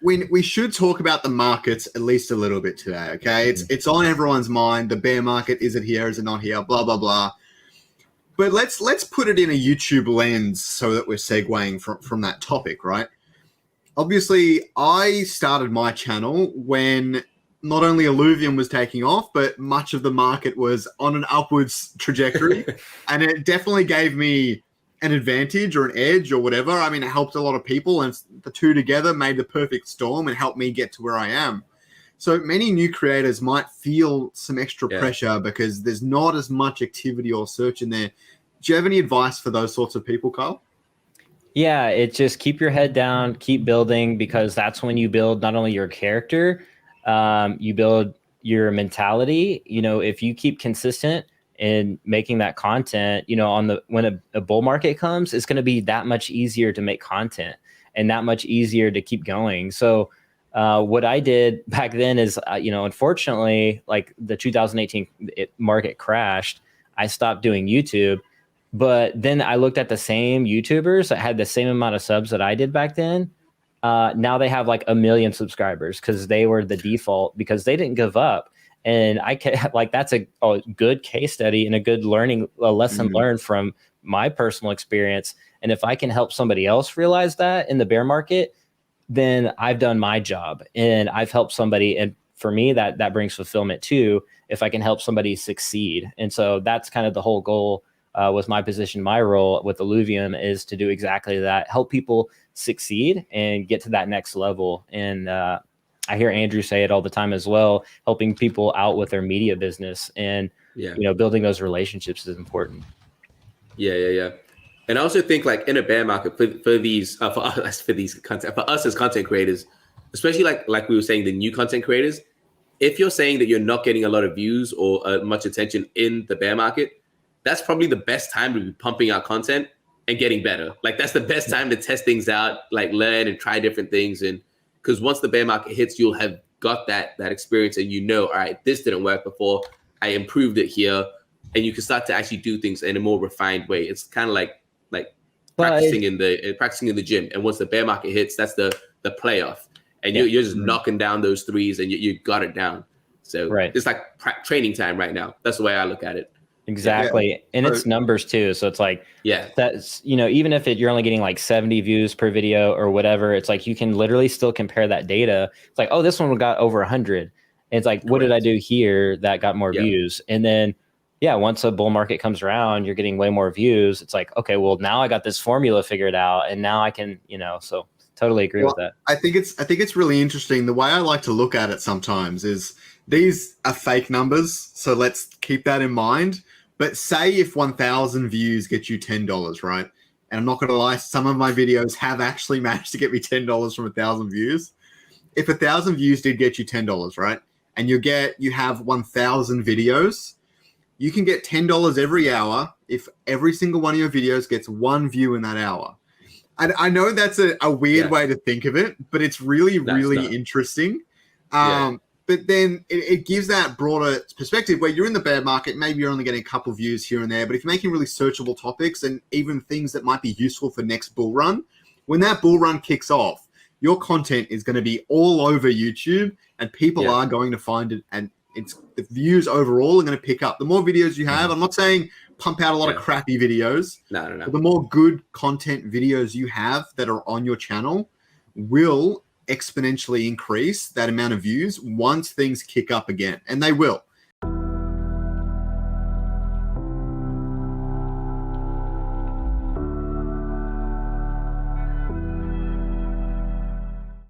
we should talk about the markets at least a little bit today, okay? It's on everyone's mind. The bear market, is it here? Is it not here? Blah, blah, blah. But let's put it in a YouTube lens so that we're segueing from that topic, right? Obviously, I started my channel when not only ILLUVIUM was taking off, but much of the market was on an upwards trajectory. And it definitely gave me an advantage or an edge or whatever. I mean, it helped a lot of people, and the two together made the perfect storm and helped me get to where I am. So many new creators might feel some extra pressure because there's not as much activity or search in there. Do you have any advice for those sorts of people, Carl? Yeah, it just keep your head down, keep building, because that's when you build not only your character, you build your mentality. You know, if you keep consistent in making that content, you know, when a bull market comes, it's going to be that much easier to make content and that much easier to keep going. So what I did back then is, you know, unfortunately, like the 2018 market crashed, I stopped doing YouTube. But then I looked at the same YouTubers that had the same amount of subs that I did back then. Now they have like 1 million subscribers because they were the default, because they didn't give up. And I can, like, that's a good case study and a good lesson learned from my personal experience. And if I can help somebody else realize that in the bear market, then I've done my job and I've helped somebody. And for me, that brings fulfillment too, if I can help somebody succeed. And so that's kind of the whole goal. With my position, my role with ILLUVIUM is to do exactly that, help people succeed and get to that next level. And I hear Andrew say it all the time as well, helping people out with their media business, and you know, building those relationships is important. Yeah. And I also think, like, in a bear market, for us as content creators, especially like we were saying, the new content creators, if you're saying that you're not getting a lot of views or much attention in the bear market, that's probably the best time to be pumping out content and getting better. Like, that's the best time to test things out, like learn and try different things. And because once the bear market hits, you'll have got that experience, and you know, all right, this didn't work before, I improved it here, and you can start to actually do things in a more refined way. It's kind of like practicing in the gym. And once the bear market hits, that's the playoff, and you're just knocking down those threes, and you got it down. So it's like training time right now. That's the way I look at it. Exactly. And it's numbers too. So it's like, that's, you know, even if you're only getting like 70 views per video or whatever, it's like, you can literally still compare that data. It's like, oh, this one got over 100. And it's like, what did I do here that got more views? And then, once a bull market comes around, you're getting way more views. It's like, okay, well, now I got this formula figured out, and now I can, you know, so totally agree with that. I think it's really interesting. The way I like to look at it sometimes is, these are fake numbers, so let's keep that in mind. But say if 1,000 views get you $10, right? And I'm not going to lie, some of my videos have actually managed to get me $10 from 1,000 views. If 1,000 views did get you $10, right? And you have 1,000 videos, you can get $10 every hour if every single one of your videos gets 1 view in that hour. And I know that's a weird way to think of it, but it's really interesting. But then it gives that broader perspective where you're in the bear market, maybe you're only getting a couple views here and there, but if you're making really searchable topics and even things that might be useful for next bull run, when that bull run kicks off, your content is going to be all over YouTube, and people are going to find it, and the views overall are going to pick up. The more videos you have, I'm not saying pump out a lot of crappy videos. No. But the more good content videos you have that are on your channel will exponentially increase that amount of views once things kick up again, and they will.